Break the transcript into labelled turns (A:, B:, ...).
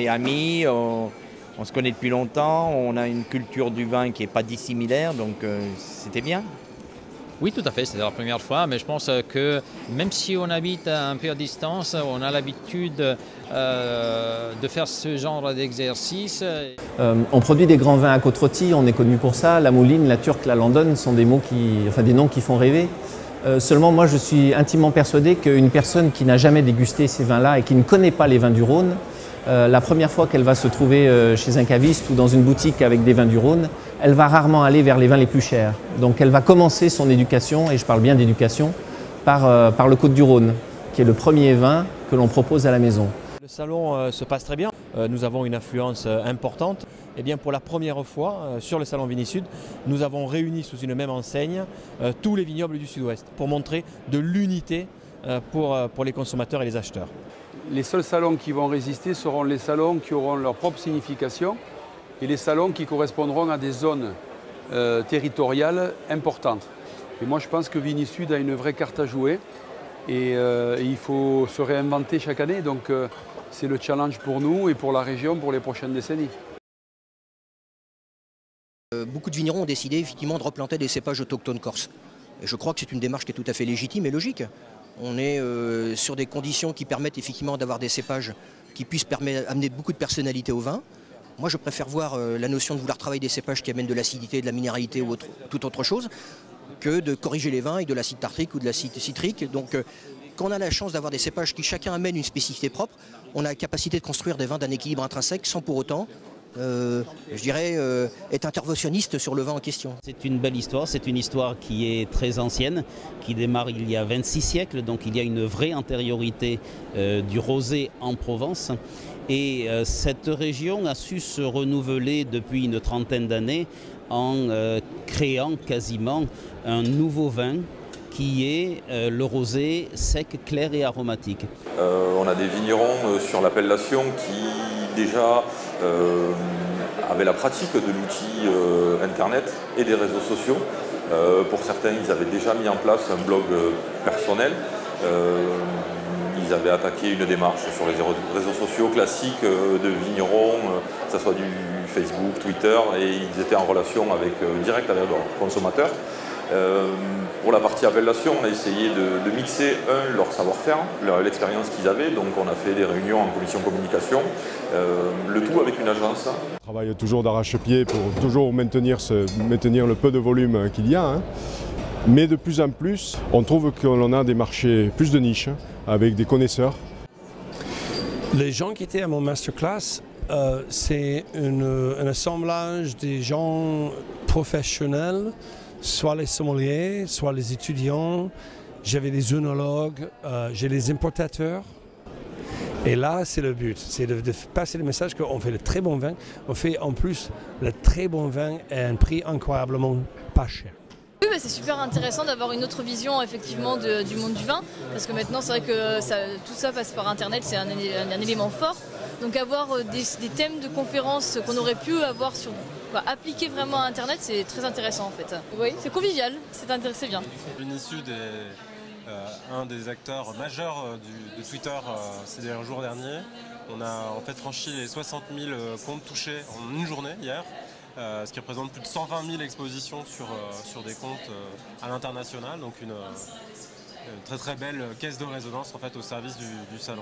A: amis, on se connaît depuis longtemps, on a une culture du vin qui n'est pas dissimilaire, donc c'était bien.
B: Oui, tout à fait, c'est la première fois, mais je pense que même si on habite un peu à distance, on a l'habitude de faire ce genre d'exercice.
C: On produit des grands vins à Côte-Rôtie, on est connu pour ça. La Mouline, la Turque, la London sont des noms qui font rêver. Seulement, moi, je suis intimement persuadé qu'une personne qui n'a jamais dégusté ces vins-là et qui ne connaît pas les vins du Rhône, la première fois qu'elle va se trouver chez un caviste ou dans une boutique avec des vins du Rhône, elle va rarement aller vers les vins les plus chers. Donc elle va commencer son éducation, et je parle bien d'éducation, par le Côtes-du-Rhône, qui est le premier vin que l'on propose à la maison.
D: Le salon se passe très bien, nous avons une affluence importante. Et bien pour la première fois sur le salon Vinisud, nous avons réuni sous une même enseigne tous les vignobles du Sud-Ouest pour montrer de l'unité pour les consommateurs et les acheteurs.
E: Les seuls salons qui vont résister seront les salons qui auront leur propre signification et les salons qui correspondront à des zones territoriales importantes. Et moi je pense que Vinisud a une vraie carte à jouer et il faut se réinventer chaque année. Donc c'est le challenge pour nous et pour la région pour les prochaines décennies.
F: Beaucoup de vignerons ont décidé effectivement de replanter des cépages autochtones corses. Et je crois que c'est une démarche qui est tout à fait légitime et logique. On est sur des conditions qui permettent effectivement d'avoir des cépages qui puissent amener beaucoup de personnalité au vin. Moi je préfère voir la notion de vouloir travailler des cépages qui amènent de l'acidité, de la minéralité ou toute autre chose, que de corriger les vins avec de l'acide tartrique ou de l'acide citrique. Donc quand on a la chance d'avoir des cépages qui chacun amène une spécificité propre, on a la capacité de construire des vins d'un équilibre intrinsèque sans pour autant je dirais, être interventionniste sur le vin en question.
G: C'est une belle histoire, c'est une histoire qui est très ancienne, qui démarre il y a 26 siècles, donc il y a une vraie antériorité du rosé en Provence. Et cette région a su se renouveler depuis une trentaine d'années en créant quasiment un nouveau vin qui est le rosé sec, clair et aromatique.
H: On a des vignerons sur l'appellation qui déjà avaient la pratique de l'outil internet et des réseaux sociaux. Pour certains, ils avaient déjà mis en place un blog personnel. Ils avaient attaqué une démarche sur les réseaux sociaux classiques de vignerons, que ce soit du Facebook, Twitter, et ils étaient en relation direct avec leurs consommateurs. Pour la partie appellation, on a essayé de mixer leur savoir-faire, l'expérience qu'ils avaient. Donc on a fait des réunions en commission communication, le tout avec une agence.
I: On travaille toujours d'arrache-pied pour toujours maintenir le peu de volume qu'il y a. Hein. Mais de plus en plus, on trouve qu'on a des marchés plus de niche, avec des connaisseurs.
J: Les gens qui étaient à mon masterclass, c'est un assemblage des gens professionnels, soit les sommeliers, soit les étudiants, j'avais des œnologues, j'ai les importateurs. Et là, c'est le but, c'est de passer le message qu'on fait de très bons vins, on fait en plus le très bon vin à un prix incroyablement pas cher.
K: Oui, c'est super intéressant d'avoir une autre vision effectivement du monde du vin, parce que maintenant c'est vrai que tout ça passe par internet, c'est un élément fort. Donc avoir des thèmes de conférences qu'on aurait pu avoir appliquer vraiment à internet, c'est très intéressant en fait. Oui, c'est convivial, c'est bien.
L: Vinisud est un des acteurs majeurs de Twitter ces derniers jours derniers. On a en fait franchi les 60 000 comptes touchés en une journée hier. Ce qui représente plus de 120 000 expositions sur des comptes à l'international, donc une très très belle caisse de résonance en fait, au service du salon.